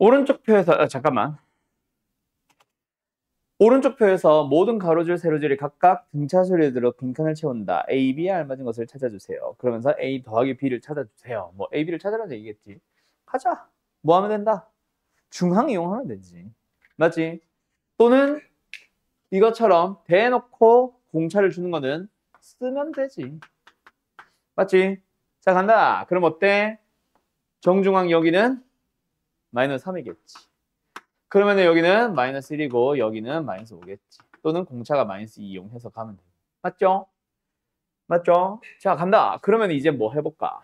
오른쪽 표에서 잠깐만. 오른쪽 표에서 모든 가로줄, 세로줄이 각각 등차수를 들어 빈칸을 채운다. A, B에 알맞은 것을 찾아주세요. 그러면서 A 더하기 B를 찾아주세요. 뭐 A, B를 찾으라는 얘기겠지. 가자. 뭐 하면 된다? 중항 이용하면 되지. 맞지? 또는 이것처럼 대놓고 공차를 주는 거는 쓰면 되지. 맞지? 자, 간다. 그럼 어때? 정중앙 여기는 마이너스 3이겠지. 그러면 여기는 마이너스 1이고 여기는 마이너스 5겠지. 또는 공차가 마이너스 2 이용해서 가면 돼. 맞죠? 맞죠? 자, 간다. 그러면 이제 뭐 해볼까?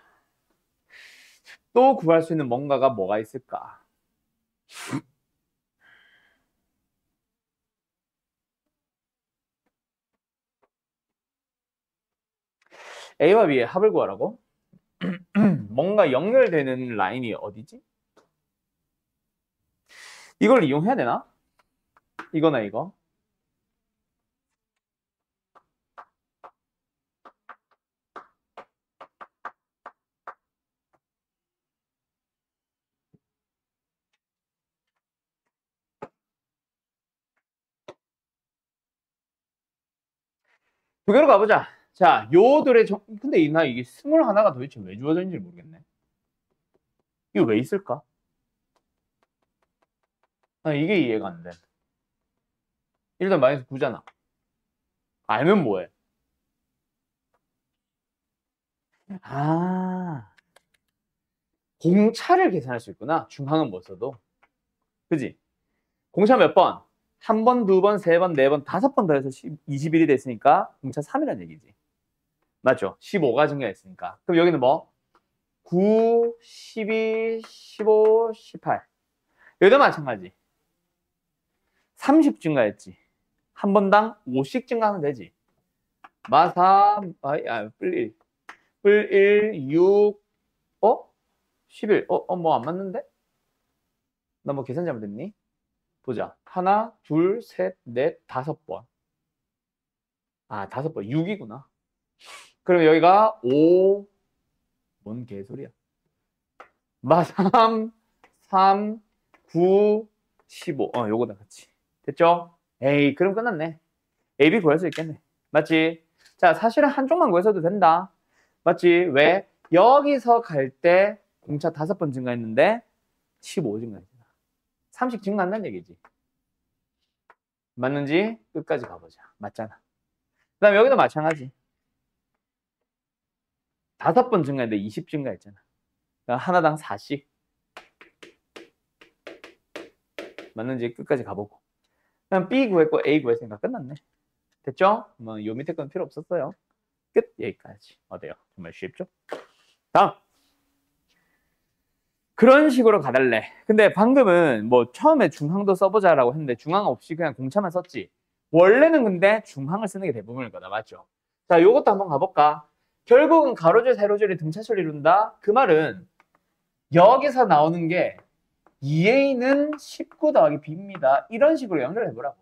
또 구할 수 있는 뭔가가 뭐가 있을까? A와 B의 합을 구하라고? 뭔가 연결되는 라인이 어디지? 이걸 이용해야 되나? 이거나 이거? 두 개로 가보자. 자, 요들의 근데 나 이게 21가 도대체 왜 주어졌는지 모르겠네. 이거 왜 있을까? 이게 이해가 안 돼. 일단 마이너스 9잖아. 알면 뭐해? 아, 공차를 계산할 수 있구나. 중항은 못 써도. 그지? 공차 몇 번? 한 번, 두 번, 세 번, 네 번, 다섯 번 더해서 21이 됐으니까 공차 3이라는 얘기지. 맞죠? 15가 증가했으니까. 그럼 여기는 뭐? 9, 12, 15, 18. 여기도 마찬가지. 30 증가했지. 한 번당 5씩 증가하면 되지. 마3, 뿔 1, 6, 11. 뭐 안 맞는데? 나 뭐 계산 잘못했니? 보자. 하나, 둘, 셋, 넷, 다섯 번. 다섯 번. 6이구나. 그럼 여기가 5. 뭔 개소리야. 마3, 3, 9, 15. 요거다 같이. 됐죠? 에이, 그럼 끝났네. A, B 구할 수 있겠네. 맞지? 자, 사실은 한쪽만 구해서도 된다. 맞지? 왜? 여기서 갈 때 공차 5번 증가했는데 15 증가했잖아. 30 증가한다는 얘기지. 맞는지 끝까지 가보자. 맞잖아. 그 다음에 여기도 마찬가지. 5번 증가했는데 20 증가했잖아. 그러니까 하나당 4씩. 맞는지 끝까지 가보고. 그럼 B 구했고 A 구했으니까 끝났네. 됐죠? 뭐 요 밑에 건 필요 없었어요. 끝. 여기까지. 어때요? 정말 쉽죠? 다음. 그런 식으로 가달래. 근데 방금은 뭐 처음에 중항도 써보자라고 했는데 중항 없이 그냥 공차만 썼지. 원래는 근데 중항을 쓰는 게 대부분일 거다. 맞죠? 자, 요것도 한번 가볼까? 결국은 가로줄, 세로줄이 등차수를 이룬다. 그 말은 여기서 나오는 게 2A는 19 더하기 B입니다. 이런 식으로 연결해보라고.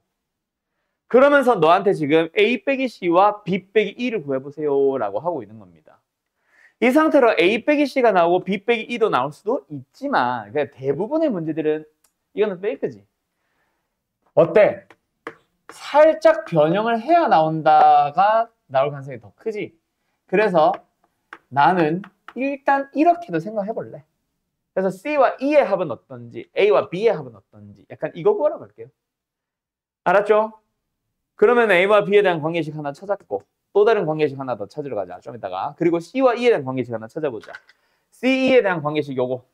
그러면서 너한테 지금 A 빼기 C와 B 빼기 E를 구해보세요 라고 하고 있는 겁니다. 이 상태로 A 빼기 C가 나오고 B 빼기 E도 나올 수도 있지만 대부분의 문제들은 이거는 페이크지. 어때? 살짝 변형을 해야 나온다가 나올 가능성이 더 크지. 그래서 나는 일단 이렇게도 생각해볼래. 그래서 C와 E의 합은 어떤지, A와 B의 합은 어떤지 약간 이거 구하러 갈게요. 알았죠? 그러면 A와 B에 대한 관계식 하나 찾았고 또 다른 관계식 하나 더 찾으러 가자. 좀 이따가. 그리고 C와 E에 대한 관계식 하나 찾아보자. C, E에 대한 관계식 요거.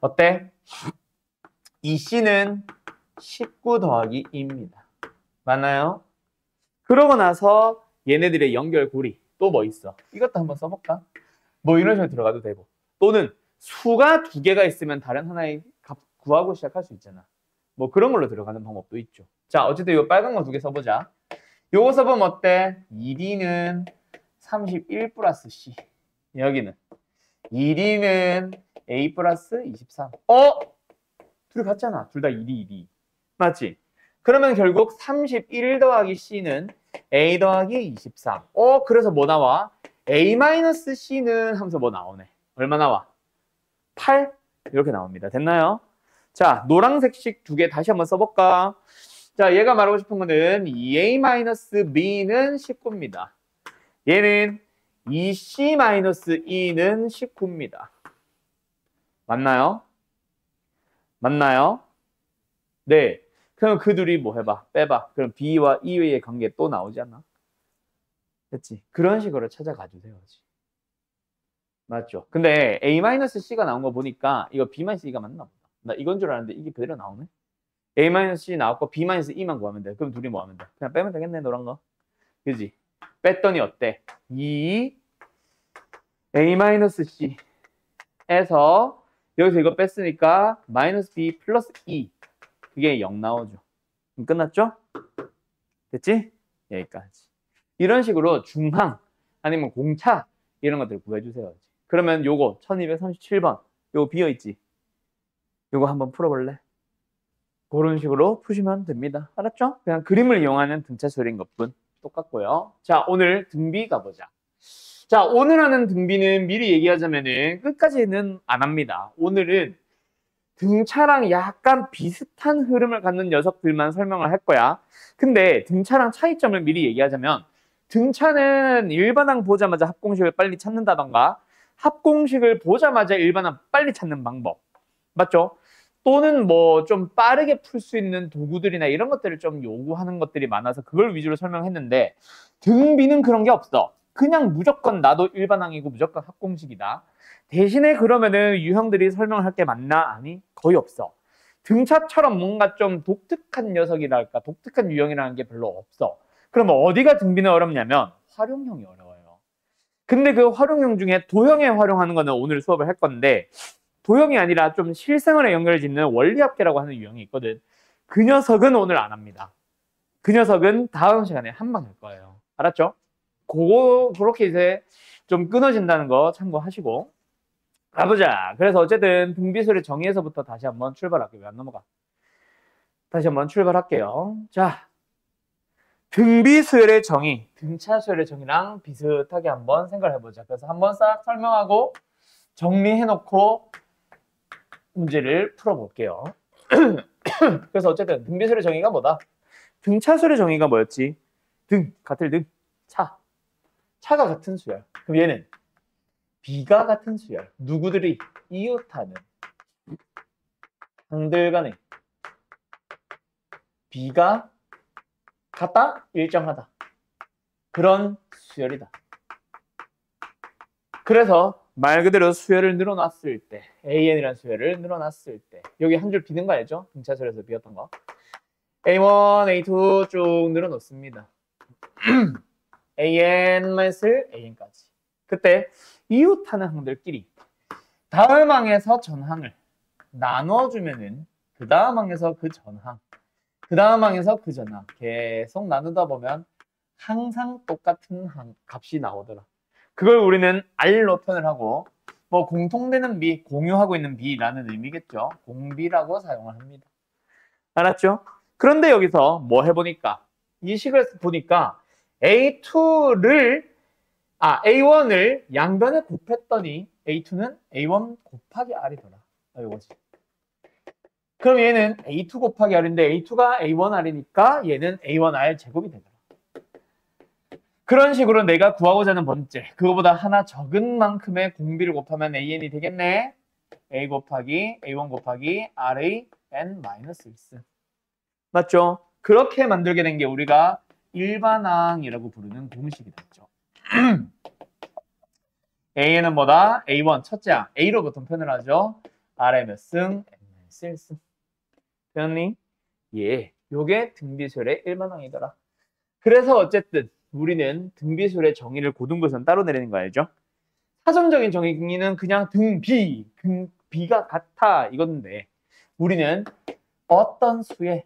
어때? 이 C는 19 더하기 2입니다. 맞나요? 그러고 나서 얘네들의 연결고리 또 뭐 있어? 이것도 한번 써볼까? 뭐 이런 식으로 들어가도 되고 또는 수가 두 개가 있으면 다른 하나의 값 구하고 시작할 수 있잖아. 뭐 그런 걸로 들어가는 방법도 있죠. 자, 어쨌든 이 빨간 거 두 개 써보자. 요거 써보면 어때? 1D는 31 플러스 C. 여기는 1D는 A 플러스 23. 둘이 같잖아. 둘 다 1D, 2D. 맞지? 그러면 결국 31 더하기 C는 A 더하기 23. 그래서 뭐 나와? A 마이너스 C는 하면서 뭐 나오네. 얼마 나와? 8? 이렇게 나옵니다. 됐나요? 자, 노란색식 두 개 다시 한번 써볼까? 자, 얘가 말하고 싶은 거는 2a-b는 19입니다. 얘는 2c-e는 19입니다. 맞나요? 맞나요? 네. 그럼 그 둘이 뭐 해봐? 빼봐. 그럼 b와 e의 관계 또 나오지 않나? 됐지? 그런 식으로 찾아가 주세요. 맞죠? 근데 a-c가 나온 거 보니까 이거 b-e가 맞나 보다. 나 이건 줄 알았는데 이게 그대로 나오네? a-c 나왔고 b-e만 구하면 돼. 그럼 둘이 뭐 하면 돼? 그냥 빼면 되겠네, 노란 거. 그지? 뺐더니 어때? 2 a-c에서 여기서 이거 뺐으니까 마이너스 b 플러스 2 그게 0 나오죠. 그럼 끝났죠? 됐지? 여기까지. 이런 식으로 중항 아니면 공차 이런 것들 구해주세요. 그러면 요거 1237번 요거 비어있지? 요거 한번 풀어볼래? 그런 식으로 푸시면 됩니다. 알았죠? 그냥 그림을 이용하는 등차 수열인 것뿐 똑같고요. 자, 오늘 등비 가보자. 자, 오늘 하는 등비는 미리 얘기하자면은 끝까지는 안 합니다. 오늘은 등차랑 약간 비슷한 흐름을 갖는 녀석들만 설명을 할 거야. 근데 등차랑 차이점을 미리 얘기하자면 등차는 일반항 보자마자 합공식을 빨리 찾는다던가 합공식을 보자마자 일반항 빨리 찾는 방법. 맞죠? 또는 뭐 좀 빠르게 풀 수 있는 도구들이나 이런 것들을 좀 요구하는 것들이 많아서 그걸 위주로 설명했는데 등비는 그런 게 없어. 그냥 무조건 나도 일반항이고 무조건 합공식이다. 대신에 그러면은 유형들이 설명을 할 게 맞나? 아니, 거의 없어. 등차처럼 뭔가 좀 독특한 녀석이랄까, 독특한 유형이라는 게 별로 없어. 그럼 어디가 등비는 어렵냐면 활용형이 어려워요. 근데 그 활용형 중에 도형에 활용하는 거는 오늘 수업을 할 건데 도형이 아니라 좀 실생활에 연결을 짓는 원리합계라고 하는 유형이 있거든. 그 녀석은 오늘 안 합니다. 그 녀석은 다음 시간에 한 번 할 거예요. 알았죠? 그렇게 이제 좀 끊어진다는 거 참고하시고 가보자. 그래서 어쨌든 등비수열의 정의에서부터 다시 한번 출발할게요. 왜 안 넘어가? 다시 한번 출발할게요. 자, 등비수열의 정의, 등차수열의 정의랑 비슷하게 한번 생각을 해보자. 그래서 한번 싹 설명하고 정리해놓고 문제를 풀어볼게요. 그래서 어쨌든 등비수열의 정의가 뭐다? 등차수열의 정의가 뭐였지? 등, 같을 등, 차. 차가 같은 수열. 그럼 얘는 비가 같은 수열. 누구들이 이웃하는 항들 간에 비가 같다? 일정하다. 그런 수열이다. 그래서 말 그대로 수열을 늘어놨을 때 AN이라는 수열을 늘어놨을 때 여기 한 줄 비는 거 알죠? 등차수열에서 비었던 거. A1, A2 쭉 늘어놓습니다. AN-AN까지. 그때 이웃하는 항들끼리 다음 항에서 전항을 나눠주면은 그 다음 항에서 그 전항, 그 다음 항에서 그 전항 계속 나누다 보면 항상 똑같은 값이 나오더라. 그걸 우리는 R로 표현을 하고 뭐 공통되는 비, 공유하고 있는 비라는 의미겠죠. 공비라고 사용을 합니다. 알았죠? 그런데 여기서 뭐 해보니까 이 식을 보니까 A1을 양변에 곱했더니 A2는 A1 곱하기 R이더라. 이거지. 그럼 얘는 A2 곱하기 R인데 A2가 A1 R이니까 얘는 A1 R 제곱이 되더라. 그런 식으로 내가 구하고자 하는 번째, 그거보다 하나 적은 만큼의 공비를 곱하면 AN이 되겠네. A 곱하기 A1 곱하기 R의 N-1승. 맞죠? 그렇게 만들게 된 게 우리가 일반항이라고 부르는 공식이 됐죠. A는 뭐다? A1 첫째 항. A로 보통 표현을 하죠. R의 몇 승? N-1승. 표현이? 예. 요게 등비수열의 일반항이더라. 그래서 어쨌든 우리는 등비수열의 정의를 고등부에서는 따로 내리는 거 알죠? 사전적인 정의는 그냥 비가 같아 이건데 우리는 어떤 수에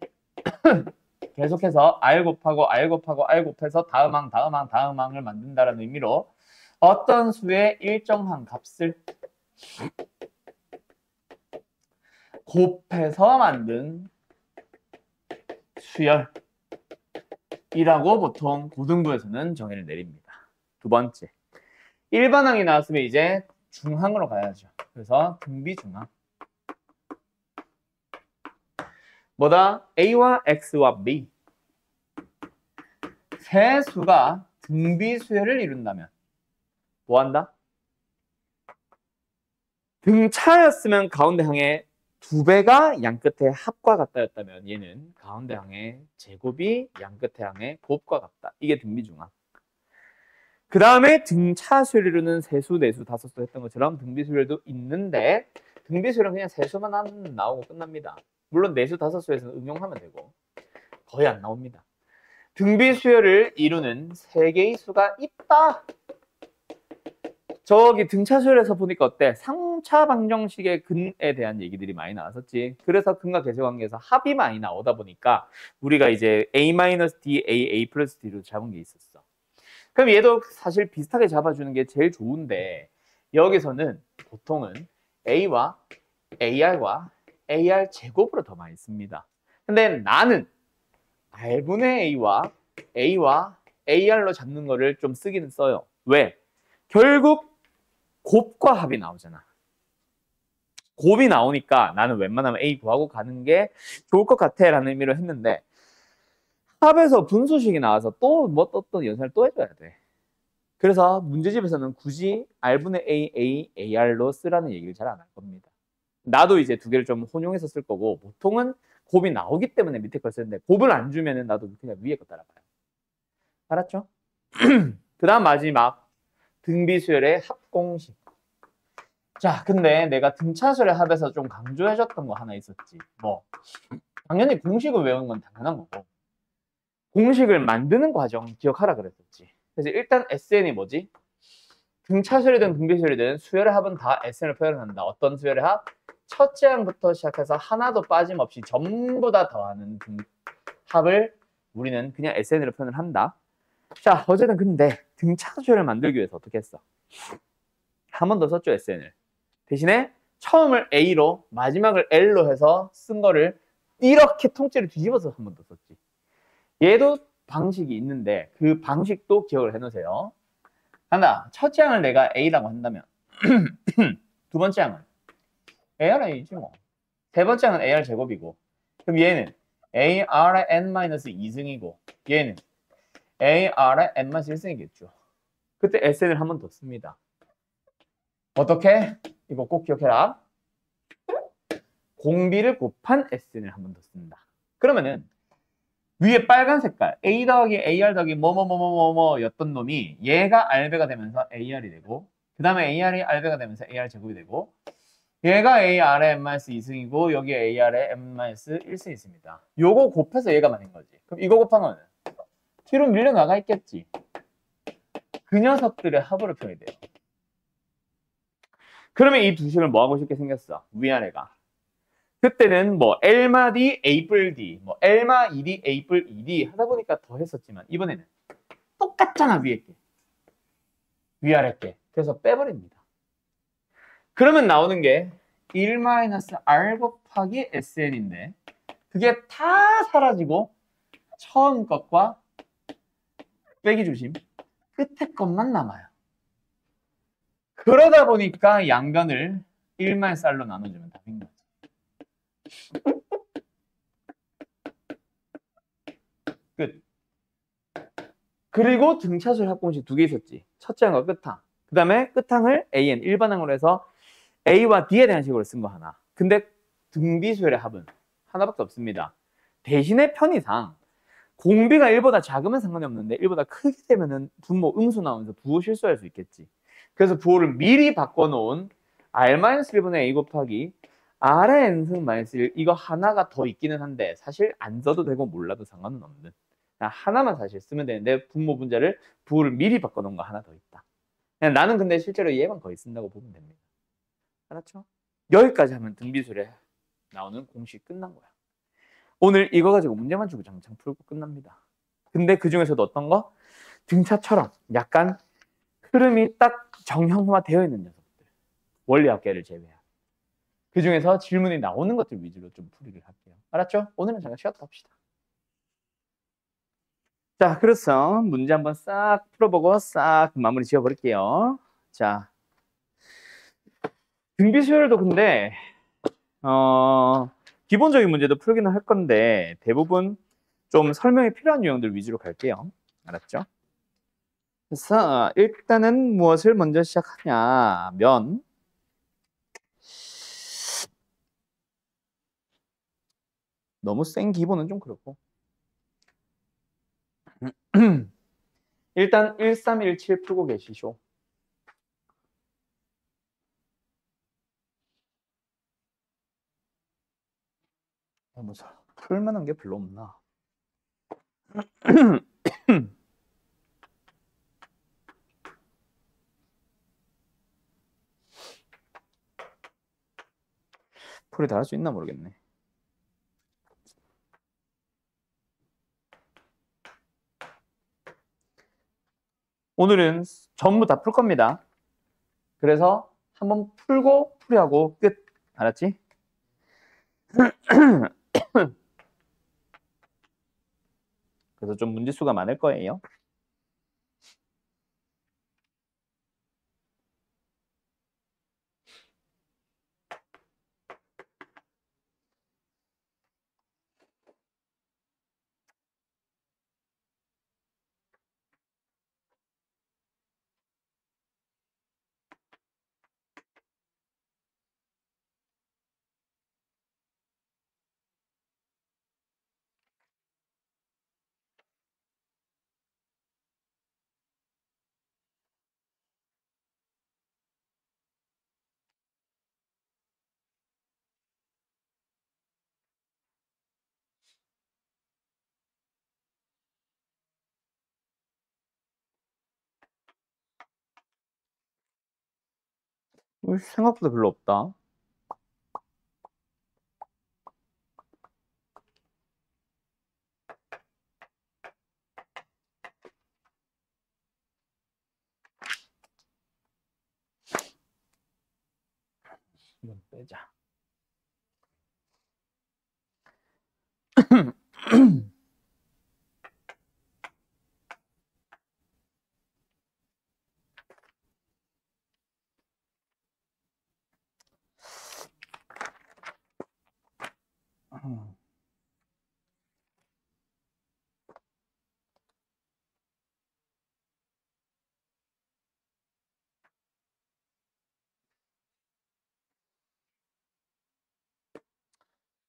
계속해서 R 곱하고 R 곱하고 R 곱해서 다음 항을 만든다는 의미로 어떤 수의 일정한 값을 곱해서 만든 수열이라고 보통 고등부에서는 정의를 내립니다. 두 번째, 일반항이 나왔으면 이제 중항으로 가야죠. 그래서 등비중항. 뭐다? A와 X와 B. 세 수가 등비수열을 이룬다면 뭐 한다? 등차였으면 가운데 항의 두 배가 양 끝의 합과 같다였다면 얘는 가운데 항의 제곱이 양 끝의 항의 곱과 같다. 이게 등비중항. 그 다음에 등차수를 이루는 세수, 네수, 다섯수 했던 것처럼 등비수열도 있는데 등비수열은 그냥 세수만 나오고 끝납니다. 물론 네수, 다섯수에서는 응용하면 되고 거의 안 나옵니다. 등비수열을 이루는 세 개의 수가 있다. 저기 등차수열에서 보니까 어때? 상차 방정식의 근에 대한 얘기들이 많이 나왔었지. 그래서 근과 계수관계에서 합이 많이 나오다 보니까 우리가 이제 A-D, A 플러스 D로 잡은 게 있었어. 그럼 얘도 사실 비슷하게 잡아주는 게 제일 좋은데 여기서는 보통은 A와 AR과 AR 제곱으로 더 많이 씁니다. 근데 나는 R분의 A와 AR로 잡는 거를 좀 쓰기는 써요. 왜? 결국 곱과 합이 나오잖아. 곱이 나오니까 나는 웬만하면 A 구하고 가는 게 좋을 것 같아 라는 의미로 했는데 합에서 분수식이 나와서 또 연산을 또 해줘야 돼. 그래서 문제집에서는 굳이 R분의 AR로 쓰라는 얘기를 잘 안 할 겁니다. 나도 이제 두 개를 좀 혼용해서 쓸 거고 보통은 곱이 나오기 때문에 밑에 걸 쓰는데 곱을 안 주면은 나도 그냥 위에 거 따라가요. 알았죠? 그 다음 마지막 등비수열의 합공식. 자, 근데 내가 등차수열의 합에서 좀 강조해줬던 거 하나 있었지. 뭐 당연히 공식을 외우는 건 당연한 거고 공식을 만드는 과정 기억하라 그랬었지. 그래서 일단 SN이 뭐지? 등차수열이든 등비수열이든 수열의 합은 다 SN을 표현한다. 어떤 수열의 합? 첫째 항부터 시작해서 하나도 빠짐없이 전부 다 더하는 합을 우리는 그냥 SN으로 표현을 한다. 자, 어쨌든 근데 등차수열을 만들기 위해서 어떻게 했어? 한 번 더 썼죠, SN을. 대신에 처음을 A로 마지막을 L로 해서 쓴 거를 이렇게 통째로 뒤집어서 한 번 더 썼지. 얘도 방식이 있는데 그 방식도 기억을 해놓으세요. 간다. 첫째 항을 내가 A라고 한다면 두 번째 항은 ARA지 뭐. 세 번째 항은 AR 제곱이고 그럼 얘는 AR의 N-2승이고 얘는 AR의 N-1승이겠죠. 그때 SN을 한 번 더 씁니다. 어떻게? 이거 꼭 기억해라. 공비를 곱한 SN을 한 번 더 쓴다. 그러면은 위에 빨간 색깔 A 더하기 AR 더하기 뭐였던 놈이 얘가 R배가 되면서 AR이 되고 그 다음에 AR이 R배가 되면서 AR 제곱이 되고 얘가 AR의 M-2승이고 여기 AR의 M-1승이 있습니다. 요거 곱해서 얘가 만든 거지. 그럼 이거 곱한 거는 뒤로 밀려나가 있겠지. 그 녀석들의 합으로 표현이 돼요. 그러면 이 두 식을 뭐 하고 싶게 생겼어? 위아래가. 그때는 뭐 L마 D, A뿔 D, 뭐 L마 2D, A뿔 2D 하다 보니까 더 했었지만 이번에는 똑같잖아 위에 게. 위아래 게. 그래서 빼버립니다. 그러면 나오는 게 1-R 곱하기 SN인데 그게 다 사라지고 처음 것과 빼기 조심 끝에 것만 남아요. 그러다 보니까 양변을 1-쌀로 나눠주면 답인 거지. 끝. 그리고 등차수열 합공식 두 개 있었지. 첫째 항과 끝항. 그 다음에 끝항을 AN 일반항으로 해서 A와 D에 대한 식으로 쓴 거 하나. 근데 등비수열의 합은 하나밖에 없습니다. 대신에 편의상 공비가 1보다 작으면 상관이 없는데 1보다 크게 되면은 분모 음수 나오면서 부호 실수할 수 있겠지. 그래서 부호를 미리 바꿔놓은 R-1분의 A 곱하기 R의 N승-1 이거 하나가 더 있기는 한데 사실 안 써도 되고 몰라도 상관은 없는 하나만 사실 쓰면 되는데 분모 분자를 부호를 미리 바꿔놓은 거 하나 더 있다. 그냥 나는 근데 실제로 얘만 거의 쓴다고 보면 됩니다. 알았죠? 여기까지 하면 등비수열에 나오는 공식 끝난 거야. 오늘 이거 가지고 문제만 주고 장창 풀고 끝납니다. 근데 그 중에서도 어떤 거? 등차처럼 약간 흐름이 딱 정형화되어 있는 녀석들. 원리합계를 제외한. 그 중에서 질문이 나오는 것들 위주로 좀 풀이를 할게요. 알았죠? 오늘은 잠깐 쉬었다 합시다. 자, 그래서 문제 한번 싹 풀어보고 싹 마무리 지어버릴게요. 자, 등비수열도 근데 기본적인 문제도 풀기는 할 건데 대부분 좀 설명이 필요한 유형들 위주로 갈게요. 알았죠? 그래서 일단은 무엇을 먼저 시작하냐면 너무 센 기본은 좀 그렇고 일단 1317 풀고 계시쇼. 뭐 풀만한 게 별로 없나? 풀이 다 할 수 있나 모르겠네. 오늘은 전부 다 풀 겁니다. 그래서 한번 풀고 풀이하고 끝. 알았지? 그래서 좀 문제 수가 많을 거예요. 생각보다 별로 없다. 이건 빼자.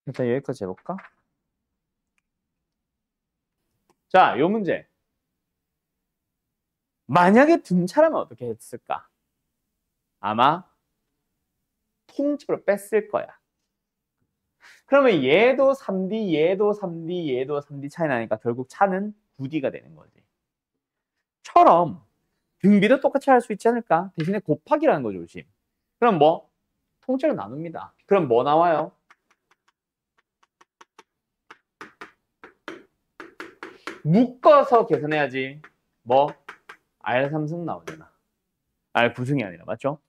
일단 여기까지 해볼까? 자, 요 문제. 만약에 등차라면 어떻게 했을까? 아마 통째로 뺐을 거야. 그러면 얘도 3D, 얘도 3D, 얘도 3D 차이 나니까 결국 차는 9D가 되는 거지. 처럼 등비도 똑같이 할 수 있지 않을까? 대신에 곱하기라는 거 조심. 그럼 뭐? 통째로 나눕니다. 그럼 뭐 나와요? 묶어서 계산해야지. 뭐? R3승 나오잖아. R9승이 아니라, 맞죠?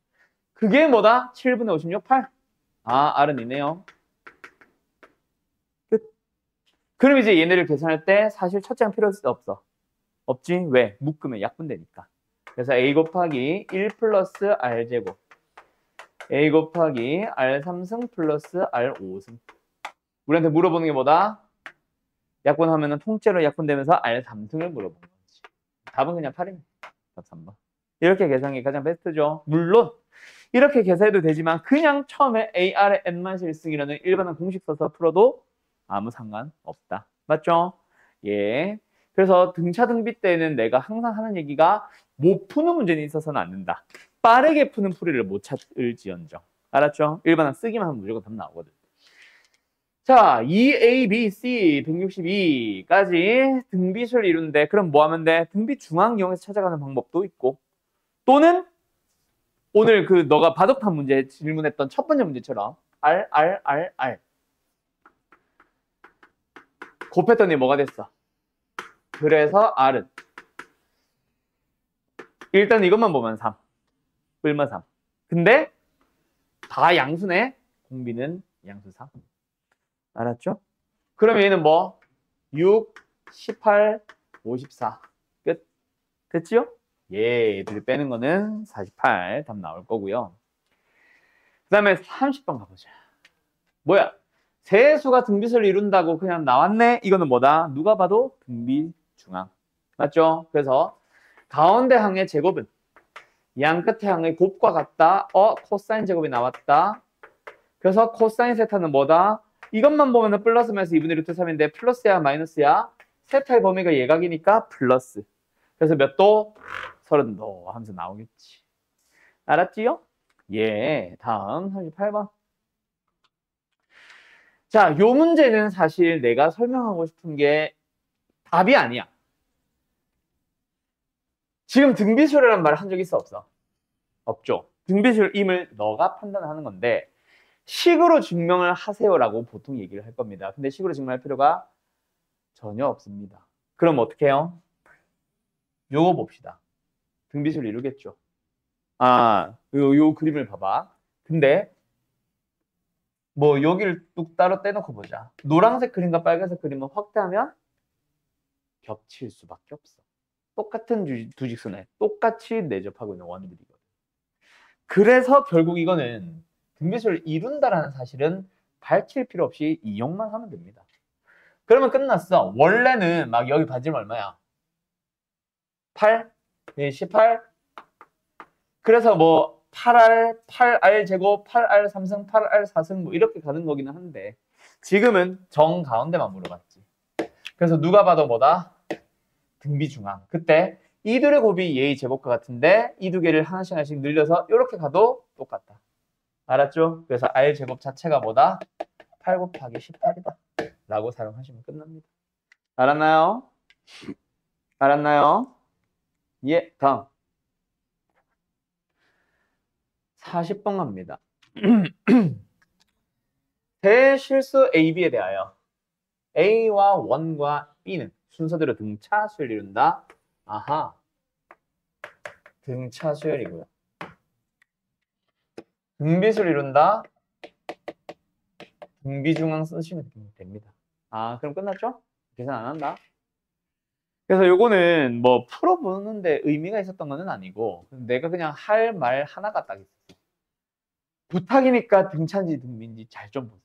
그게 뭐다? 7분의 56, 8. 아, R은 있네요. 끝. 그럼 이제 얘네를 계산할 때 사실 첫째는 필요 없어. 없지? 왜? 묶으면 약분되니까. 그래서 A 곱하기 1 플러스 R제곱. A 곱하기 R3승 플러스 R5승. 우리한테 물어보는 게 뭐다? 약분하면 통째로 약분되면서 R3승을 물어보는 거지. 답은 그냥 8입니다. 답 3번. 이렇게 계산이 가장 베스트죠. 물론 이렇게 계산해도 되지만 그냥 처음에 AR의 N-1승이라는 일반한 공식 써서 풀어도 아무 상관없다. 맞죠? 예. 그래서 등차 등비 때는 내가 항상 하는 얘기가 못 푸는 문제는 있어서는 안 된다. 빠르게 푸는 풀이를 못 찾을지언정. 알았죠? 일반한 쓰기만 하면 무조건 답 나오거든. 자, EA, B, C 162까지 등비수를 이루는데 그럼 뭐 하면 돼? 등비 중앙 이용해서 찾아가는 방법도 있고 또는 오늘 그 너가 바둑판 문제 질문했던 첫 번째 문제처럼 R 곱했더니 뭐가 됐어? 그래서 R은 일단 이것만 보면 3 뿔마 3 근데 다 양수네. 공비는 양수 3 알았죠? 그럼 얘는 뭐? 6, 18, 54 끝. 됐지요? 예, 얘들 빼는 거는 48 답 나올 거고요. 그 다음에 30번 가보자. 뭐야? 세수가 등비수를 이룬다고 그냥 나왔네? 이거는 뭐다? 누가 봐도 등비중앙. 맞죠? 그래서 가운데 항의 제곱은 양 끝에 항의 곱과 같다. 코사인 제곱이 나왔다. 그래서 코사인 세타는 뭐다? 이것만 보면은 플러스 마이너스 2분의 루트 3인데 플러스야 마이너스야? 세타의 범위가 예각이니까 플러스. 그래서 몇 도? 30도 하면서 나오겠지. 알았지요? 예. 다음 38번. 자, 요 문제는 사실 내가 설명하고 싶은 게 답이 아니야. 지금 등비수열이라는 말을 한 적 있어 없어? 없죠. 등비수열임을 너가 판단하는 건데 식으로 증명을 하세요라고 보통 얘기를 할 겁니다. 근데 식으로 증명할 필요가 전혀 없습니다. 그럼 어떻게 해요? 요거 봅시다. 등비수열 이루겠죠. 요 그림을 봐봐. 근데 뭐 여기를 뚝 따로 떼놓고 보자. 노란색 그림과 빨간색 그림을 확대하면 겹칠 수밖에 없어. 똑같은 두 직선에 똑같이 내접하고 있는 원들이거든. 그래서 결국 이거는 등비수를 이룬다라는 사실은 밝힐 필요 없이 이용만 하면 됩니다. 그러면 끝났어. 원래는 막 여기 반지름 얼마야? 8? 18? 그래서 뭐 8R, 8R 제곱, 8R 3승, 8R 4승 뭐 이렇게 가는 거기는 한데 지금은 정 가운데만 물어봤지. 그래서 누가 봐도 뭐다? 등비중앙. 그때 이 둘의 곱이 얘의 제곱과 같은데 이 두 개를 하나씩 늘려서 이렇게 가도 똑같다. 알았죠? 그래서 R 제곱 자체가 뭐다? 8 곱하기 18이다. 라고 사용하시면 끝납니다. 알았나요? 알았나요? 예, 다음. 40번 갑니다. 대실수 AB에 대하여 A와 1과 B는 순서대로 등차 수열을 이룬다. 아하. 등차 수열이고요. 등비수를 이룬다. 등비중앙 쓰시면 됩니다. 그럼 끝났죠? 계산 안 한다. 그래서 요거는 뭐 풀어보는데 의미가 있었던 건 아니고 내가 그냥 할 말 하나가 딱 있었어. 부탁이니까 등차인지 등비인지 잘 좀 보세요.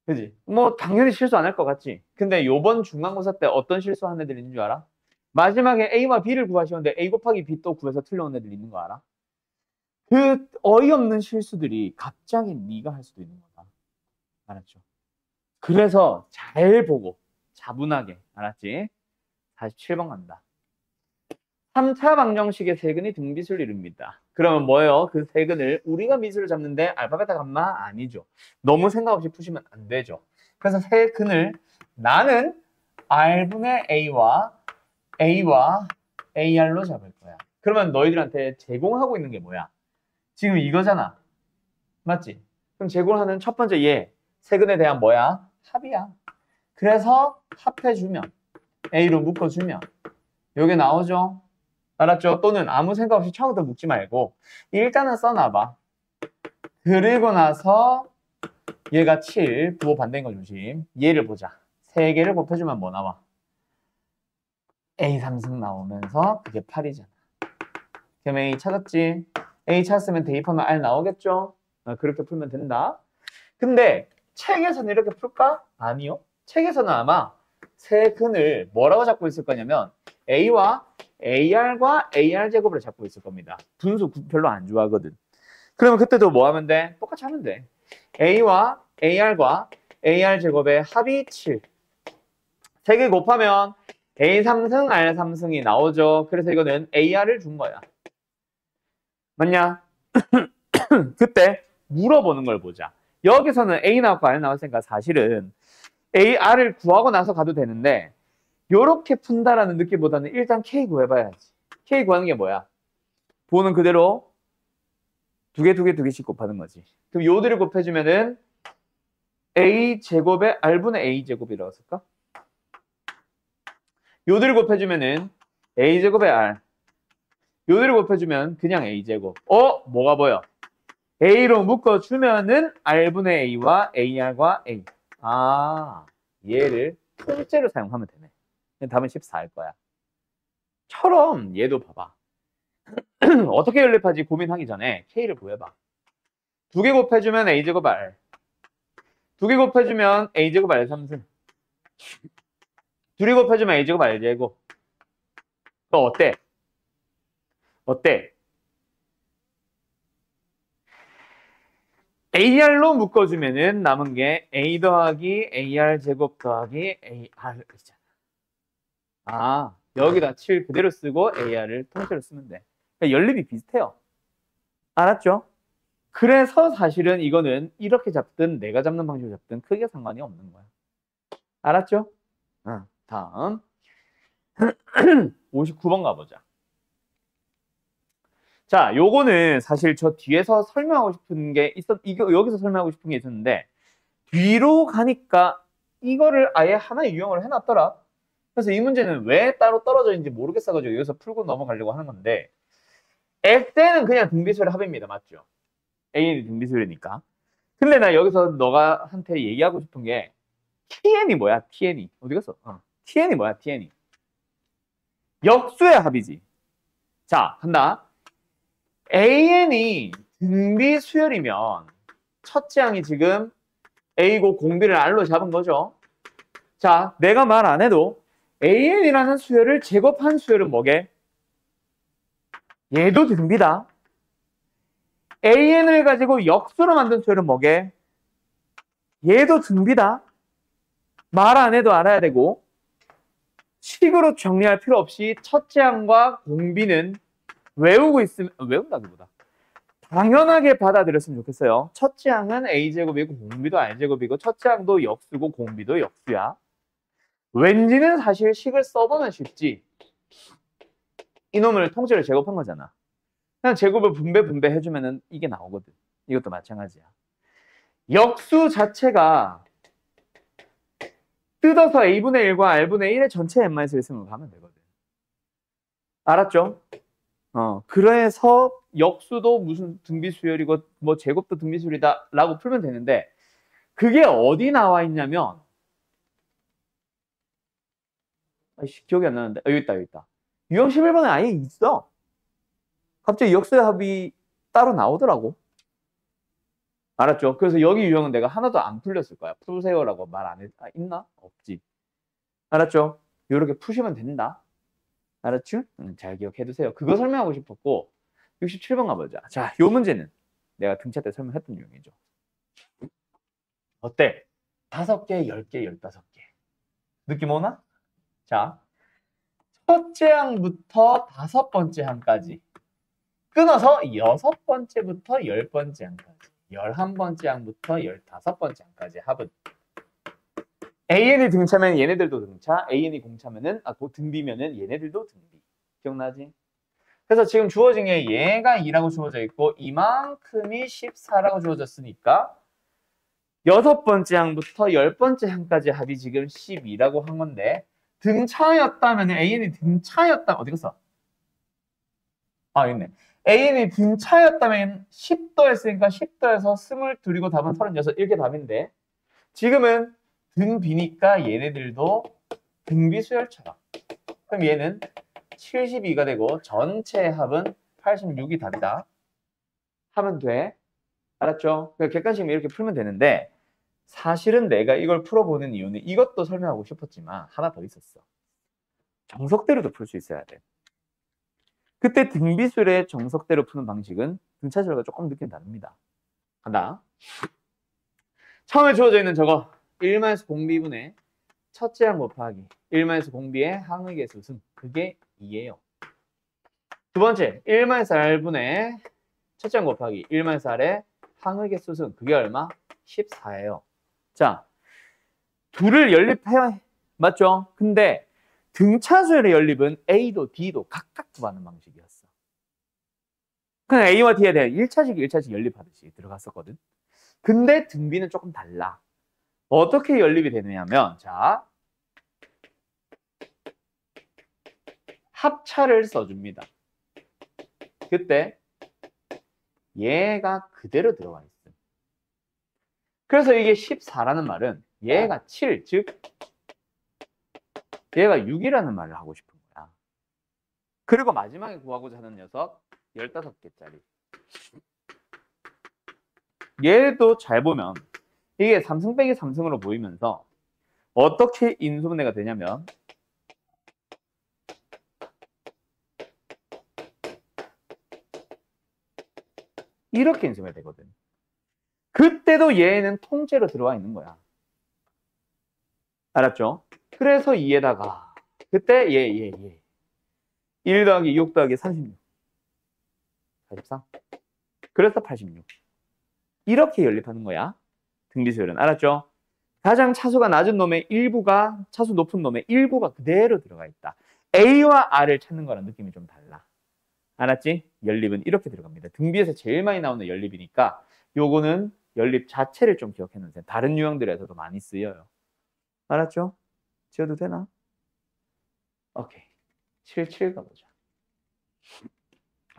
그지? 뭐 당연히 실수 안 할 것 같지? 근데 요번 중간고사 때 어떤 실수한 애들 있는 줄 알아? 마지막에 A와 B를 구하시는데 A 곱하기 B 또 구해서 틀려온 애들 있는 거 알아? 그 어이없는 실수들이 갑자기 네가 할 수도 있는 거다. 알았죠? 그래서 잘 보고 차분하게, 알았지? 47번 간다. 3차 방정식의 세근이 등비수를 이룹니다. 그러면 뭐예요? 그 세근을 우리가 미수를 잡는데 알파벳 감마 아니죠. 너무 생각 없이 푸시면 안 되죠. 그래서 세근을 나는 R분의 A와 AR로 잡을 거야. 그러면 너희들한테 제공하고 있는 게 뭐야? 지금 이거잖아. 맞지? 그럼 제공하는 첫 번째 얘 세근에 대한 뭐야? 합이야. 그래서 합해주면 A로 묶어주면 요게 나오죠? 알았죠? 또는 아무 생각 없이 처음부터 묶지 말고 일단은 써놔봐. 그리고 나서 얘가 7, 부호 반대인 거 조심. 얘를 보자. 3개를 곱해주면 뭐 나와? A 3승 나오면서 그게 8이잖아. 그럼 A 찾았지? A 찾았으면 대입하면 R 나오겠죠? 그렇게 풀면 된다. 근데 책에서는 이렇게 풀까? 아니요. 책에서는 아마 세 근을 뭐라고 잡고 있을 거냐면 A와 AR과 AR 제곱을 잡고 있을 겁니다. 분수 별로 안 좋아하거든. 그러면 그때도 뭐 하면 돼? 똑같이 하면 돼. A와 AR과 AR 제곱의 합이 7. 3개 곱하면 A 3승, R 3승이 나오죠. 그래서 이거는 AR을 준 거야. 맞냐? 그때 물어보는 걸 보자. 여기서는 A 나왔고 R 나왔으니까 사실은 AR을 구하고 나서 가도 되는데 요렇게 푼다라는 느낌보다는 일단 K 구해봐야지. K 구하는 게 뭐야? 부호는 그대로 두 개씩 곱하는 거지. 그럼 요들을 곱해주면은 A 제곱에 R분의 A 제곱이라고 쓸까? 요들을 곱해주면은 A 제곱에 R. 요들을 곱해주면 그냥 A 제곱. 뭐가 보여? A로 묶어주면은 R분의 A와 AR과 A. 얘를 통째로 사용하면 되네. 답은 14일 거야. 처럼 얘도 봐봐. 어떻게 연립하지 고민하기 전에 K를 구해봐. 2개 곱해주면 A제곱 R. 두 개 곱해주면 a제곱 r3승. 둘이 곱해주면 a제곱 r제곱. 또 어때? 어때? AR로 묶어주면은 남은 게 A 더하기 AR 제곱 더하기 AR 있잖아. 아, 여기다 7 그대로 쓰고 AR을 통째로 쓰면 돼. 그러니까 연립이 비슷해요. 알았죠? 그래서 사실은 이거는 이렇게 잡든 내가 잡는 방식으로 잡든 크게 상관이 없는 거야. 알았죠? 다음 59번 가보자. 자, 요거는 사실 저 뒤에서 설명하고 싶은 게 이거 여기서 설명하고 싶은 게 있었는데 뒤로 가니까 이거를 아예 하나의 유형을 해놨더라. 그래서 이 문제는 왜 따로 떨어져 있는지 모르겠어가지고 여기서 풀고 넘어가려고 하는 건데 X는 그냥 등비수열의 합입니다. 맞죠? A는 등비수열이니까. 근데 나 여기서 너가 한테 얘기하고 싶은 게 TN이 뭐야? TN이. 어디 갔어? TN이 뭐야? TN이. 역수의 합이지. 자, 한다. AN이 등비수열이면 첫째 항이 지금 A고 공비를 R로 잡은 거죠. 자, 내가 말 안 해도 AN이라는 수열을 제곱한 수열은 뭐게? 얘도 등비다. AN을 가지고 역수로 만든 수열은 뭐게? 얘도 등비다. 말 안 해도 알아야 되고 식으로 정리할 필요 없이 첫째 항과 공비는 외우고 있으면 외운다기보다 당연하게 받아들였으면 좋겠어요. 첫째 항은 A제곱이고 공비도 R제곱이고 첫째 항도 역수고 공비도 역수야. 왠지는 사실 식을 써보면 쉽지. 이놈을 통째로 제곱한 거잖아. 그냥 제곱을 분배 해주면은 이게 나오거든. 이것도 마찬가지야. 역수 자체가 뜯어서 A분의 1과 R분의 1의 전체 n-1승으로 가면 되거든. 알았죠? 그래서 역수도 무슨 등비수열이고 뭐 제곱도 등비수열이다 라고 풀면 되는데 그게 어디 나와 있냐면 기억이 안 나는데 여기 있다. 유형 11번에 아예 있어. 갑자기 역수의 합이 따로 나오더라고. 알았죠? 그래서 여기 유형은 내가 하나도 안 풀렸을 거야. 푸세요라고 말 안 했, 있나? 없지. 알았죠? 이렇게 푸시면 된다. 알았죠? 잘 기억해두세요. 그거 설명하고 싶었고 67번 가보자. 자, 요 문제는 내가 등차 때 설명했던 유형이죠. 어때? 5개, 10개, 15개. 느낌 오나? 자, 첫째 항부터 5번째 항까지 끊어서 6번째부터 10번째 항까지 11번째 항부터 15번째 항까지 합은 AN이 등차면 얘네들도 등차, AN이 공차면은 등비면은 얘네들도 등비. 기억나지? 그래서 지금 주어진 게 얘가 2라고 주어져 있고 이만큼이 14라고 주어졌으니까 6번째 항부터 10번째 항까지 합이 지금 12라고 한 건데 등차였다면 AN이 등차였다 어디 갔어? 있네. AN이 등차였다면 10도였으니까 10도에서 22이고 답은 36 이렇게 답인데 지금은 등비니까 얘네들도 등비수열처럼 그럼 얘는 72가 되고 전체 합은 86이 답이다 하면 돼. 알았죠? 객관식 이렇게 풀면 되는데 사실은 내가 이걸 풀어보는 이유는 이것도 설명하고 싶었지만 하나 더 있었어. 정석대로도 풀 수 있어야 돼. 그때 등비수열의 정석대로 푸는 방식은 등차수열과 조금 느낌 다릅니다. 간다. 처음에 주어져 있는 저거 1마이너스 공비분의 첫째 항 곱하기 1마이너스 공비의 항의 개수 승 그게 2예요. 두 번째 1마이너스 R분의 첫째 항 곱하기 1마이너스 R의 항의 개수 승 그게 얼마? 14예요. 자, 둘을 연립해야 맞죠? 근데 등차수열의 연립은 A도 D도 각각 구하는 방식이었어. 그냥 A와 D에 대한 1차식 연립하듯이 들어갔었거든. 근데 등비는 조금 달라. 어떻게 연립이 되느냐면 자 합차를 써줍니다. 그때 얘가 그대로 들어와 있어. 그래서 이게 14라는 말은 얘가 7, 즉 얘가 6이라는 말을 하고 싶은 거야. 그리고 마지막에 구하고자 하는 녀석 15개짜리. 얘도 잘 보면 이게 3승 빼기 3승으로 보이면서 어떻게 인수분해가 되냐면 이렇게 인수분해가 되거든. 그때도 얘는 통째로 들어와 있는 거야. 알았죠? 그래서 2에다가 그때 얘 1 더하기 6 더하기 36 43 그래서 86 이렇게 연립하는 거야. 등비수열은. 알았죠? 가장 차수가 낮은 놈의 일부가 차수 높은 놈의 일부가 그대로 들어가 있다. A와 R을 찾는 거랑 느낌이 좀 달라. 알았지? 연립은 이렇게 들어갑니다. 등비에서 제일 많이 나오는 연립이니까 요거는 연립 자체를 좀 기억해 놓으세요. 다른 유형들에서도 많이 쓰여요. 알았죠? 지워도 되나? 오케이. 77 가보자.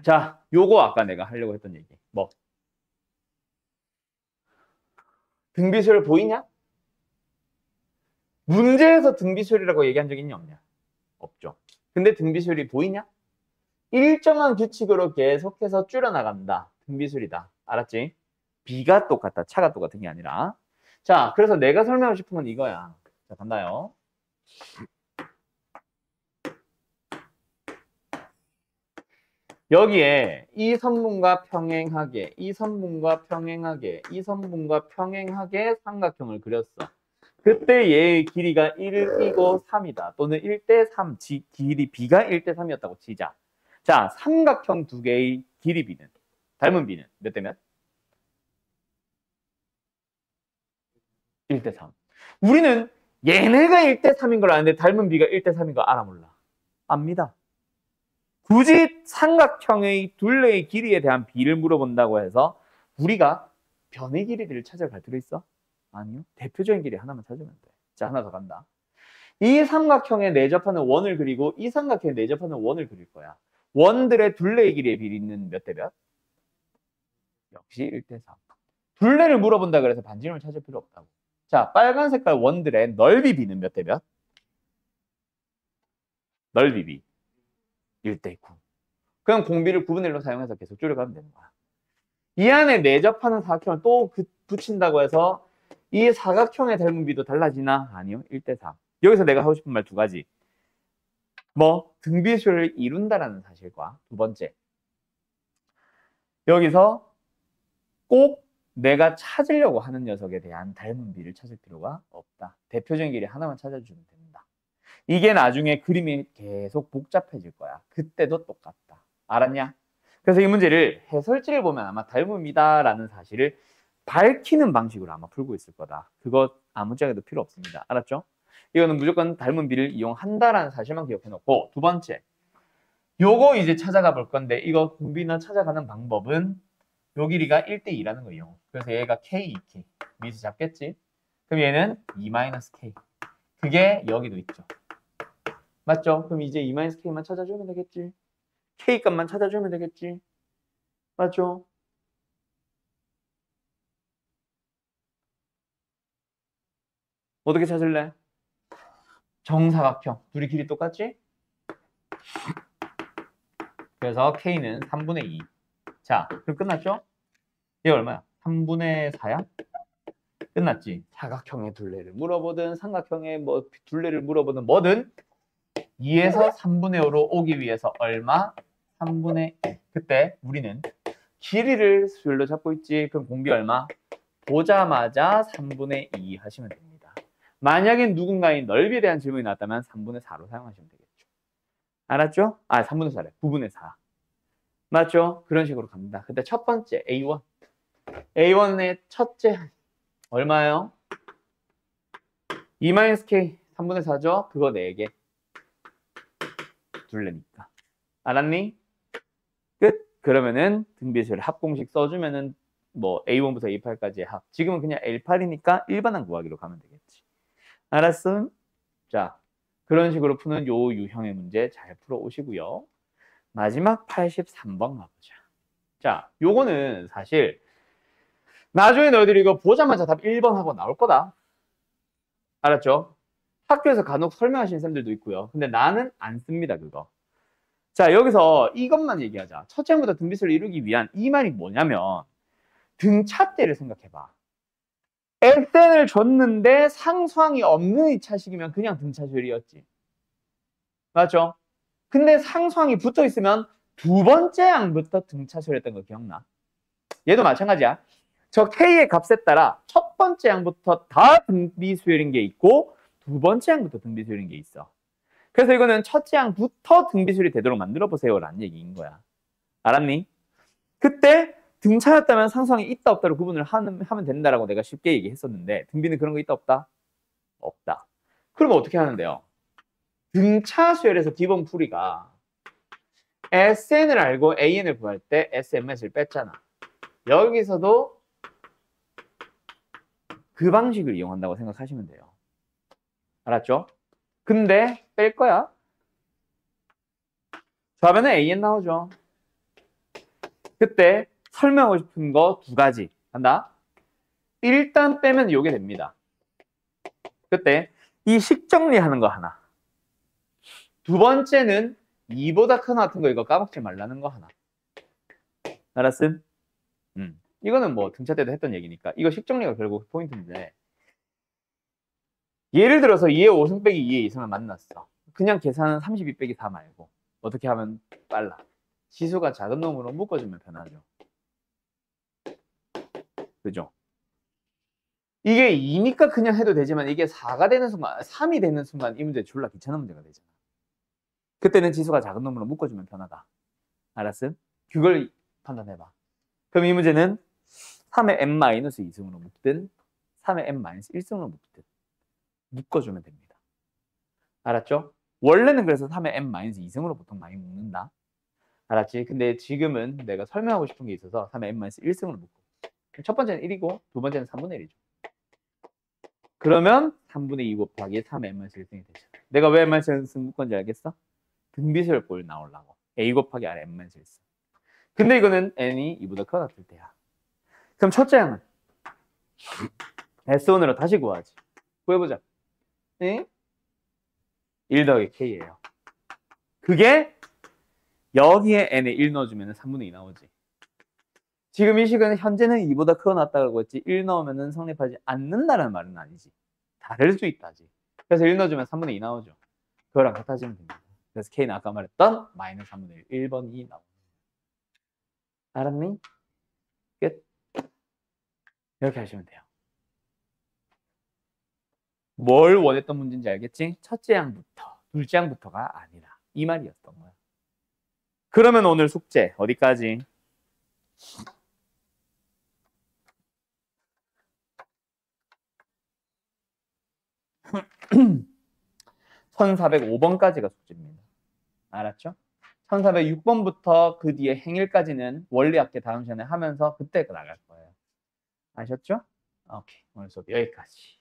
자, 요거 아까 내가 하려고 했던 얘기. 뭐? 등비수열 보이냐? 문제에서 등비수열이라고 얘기한 적 있냐 없냐? 없죠. 근데 등비수열이 보이냐? 일정한 규칙으로 계속해서 줄여나간다. 등비수열이다. 알았지? B가 똑같다. 차가 똑같은 게 아니라. 자, 그래서 내가 설명하고 싶은 건 이거야. 자, 간다요. 여기에 이 선분과 평행하게, 이 선분과 평행하게, 이 선분과 평행하게 삼각형을 그렸어. 그때 얘의 길이가 1이고 3이다. 또는 1대 3, 길이 B가 1대 3이었다고 치자. 자, 삼각형 두 개의 길이 B는, 닮은 B는 몇 대 몇? 1대 3. 우리는 얘네가 1대 3인 걸 아는데 닮은 B가 1대 3인 걸 알아 몰라? 압니다. 굳이 삼각형의 둘레의 길이에 대한 B를 물어본다고 해서 우리가 변의 길이를 찾아갈 필요 있어? 아니요. 대표적인 길이 하나만 찾으면 돼. 자, 하나 더 간다. 이 삼각형에 내접하는 원을 그리고 이 삼각형에 내접하는 원을 그릴 거야. 원들의 둘레의 길이의 비리는 몇 대 몇? 역시 1대 3. 둘레를 물어본다 그래서 반지름을 찾을 필요 없다고. 자, 빨간 색깔 원들의 넓이 비는 몇 대 몇? 넓이 비 1대 9. 그럼 공비를 9분의 1로 사용해서 계속 줄여가면 되는 거야. 이 안에 내접하는 사각형을 또 붙인다고 해서 이 사각형의 닮은 비도 달라지나? 아니요. 1대 3. 여기서 내가 하고 싶은 말 두 가지. 뭐 등비수열을 이룬다라는 사실과 두 번째. 여기서 꼭 내가 찾으려고 하는 녀석에 대한 닮은 비를 찾을 필요가 없다. 대표적인 길이 하나만 찾아주면 된다. 이게 나중에 그림이 계속 복잡해질 거야. 그때도 똑같다. 알았냐? 그래서 이 문제를 해설지를 보면 아마 닮음이다라는 사실을 밝히는 방식으로 아마 풀고 있을 거다. 그거 아무짝에도 필요 없습니다. 알았죠? 이거는 무조건 닮은 비를 이용한다라는 사실만 기억해 놓고, 두 번째, 요거 이제 찾아가 볼 건데 이거 공비나 찾아가는 방법은 요 길이가 1대2라는 거예요. 그래서 얘가 K, 2K 미수 잡겠지? 그럼 얘는 2-K. 그게 여기도 있죠. 맞죠? 그럼 이제 2-K만 찾아주면 되겠지? K 값만 찾아주면 되겠지? 맞죠? 어떻게 찾을래? 정사각형. 둘이 길이 똑같지? 그래서 K는 3분의 2. 자, 그럼 끝났죠? 얘 얼마야? 3분의 4야? 끝났지? 사각형의 둘레를 물어보든 삼각형의 뭐 둘레를 물어보든 뭐든 2에서 3분의 5로 오기 위해서 얼마? 3분의 1. 그때 우리는 길이를 수열로 잡고 있지. 그럼 공비 얼마? 보자마자 3분의 2 하시면 됩니다. 만약에 누군가의 넓이에 대한 질문이 나왔다면 3분의 4로 사용하시면 되겠죠. 알았죠? 아, 3분의 4래. 9분의 4. 맞죠? 그런 식으로 갑니다. 근데 첫 번째 A1. A1의 첫째 얼마예요? 2-K 3분의 4죠? 그거 4개. 둘레니까. 알았니? 끝. 그러면은 등비수열 합공식 써주면은 뭐 A1부터 A8까지의 합. 지금은 그냥 L8이니까 일반항 구하기로 가면 되겠지. 알았음? 자, 그런 식으로 푸는 요 유형의 문제 잘 풀어 오시고요. 마지막 83번 가보자. 자, 요거는 사실 나중에 너희들이 이거 보자마자 답 1번 하고 나올 거다. 알았죠? 학교에서 간혹 설명하시는 쌤들도 있고요. 근데 나는 안 씁니다, 그거. 자, 여기서 이것만 얘기하자. 첫째부터 등비수를 이루기 위한 이 말이 뭐냐면 등차대를 생각해봐. SN을 줬는데 상수항이 없는 2차식이면 그냥 등차수열이었지. 맞죠? 근데 상수항이 붙어 있으면 두 번째 항부터 등차수열했던 거 기억나? 얘도 마찬가지야. 저 K의 값에 따라 첫 번째 항부터 다 등비수열인 게 있고 두 번째 항부터 등비수열인 게 있어. 그래서 이거는 첫째 항부터 등비수열이 되도록 만들어 보세요 라는 얘기인 거야. 알았니? 그때 등차였다면 상수항이 있다 없다로 구분을 하면 된다라고 내가 쉽게 얘기했었는데 등비는 그런 거 있다 없다? 없다. 그러면 어떻게 하는데요? 등차수열에서 기본 풀이가 SN을 알고 AN을 구할 때 SMS를 뺐잖아. 여기서도 그 방식을 이용한다고 생각하시면 돼요. 알았죠? 근데 뺄 거야. 좌변에 AN 나오죠. 그때 설명하고 싶은 거 두 가지 한다. 일단 빼면 요게 됩니다. 그때 이 식 정리하는 거 하나. 두 번째는 2보다 큰 같은 거 이거 까먹지 말라는 거 하나. 알았음? 이거는 뭐 등차 때도 했던 얘기니까 이거 식 정리가 결국 포인트인데 예를 들어서 2의 5승 빼기 2의 2승을 만났어. 그냥 계산은 32 빼기 4 말고 어떻게 하면 빨라? 지수가 작은 놈으로 묶어주면 편하죠. 그죠? 이게 2니까 그냥 해도 되지만 이게 4가 되는 순간, 3이 되는 순간 이 문제 졸라 귀찮은 문제가 되잖아. 그때는 지수가 작은 놈으로 묶어주면 편하다. 알았음? 그걸 판단해봐. 그럼 이 문제는 3의 n-2승으로 묶든 3의 n-1승으로 묶든 묶어주면 됩니다. 알았죠? 원래는 그래서 3의 n-2승으로 보통 많이 묶는다. 알았지? 근데 지금은 내가 설명하고 싶은 게 있어서 3의 n-1승으로 묶고 첫 번째는 1이고 두 번째는 3분의 1이죠. 그러면 3분의 2 곱하기 3의 n-1승이 되죠. 내가 왜 n-1승 묶었는지 알겠어? 등비수열 꼴 나오려고. a 곱하기 r n-1승. 근데 이거는 n이 2보다 커 같을 때야. 그럼 첫째 항은 S1으로 다시 구하지. 구해보자. 네? 1 더하기 K예요. 그게 여기에 n에 1 넣어주면 3분의 2 나오지. 지금 이 식은 현재는 2보다 크거 낫다고 했지 1 넣으면 성립하지 않는다는 말은 아니지. 다를 수 있다지. 그래서 1 넣어주면 3분의 2 나오죠. 그거랑 같아지면 됩니다. 그래서 K는 아까 말했던 마이너스 3분의 1, 1번이 나옵니다. 알았니? 끝. 이렇게 하시면 돼요. 뭘 원했던 문제인지 알겠지? 첫째 항부터, 둘째 항부터가 아니라 이 말이었던 거야. 그러면 오늘 숙제 어디까지? (1405번까지가) 숙제입니다. 알았죠? 1406번부터 그 뒤에 행일까지는 원리학계 다음 시간에 하면서 그때 나갈 거예요. 아셨죠? 오케이. 오늘 수업 여기까지.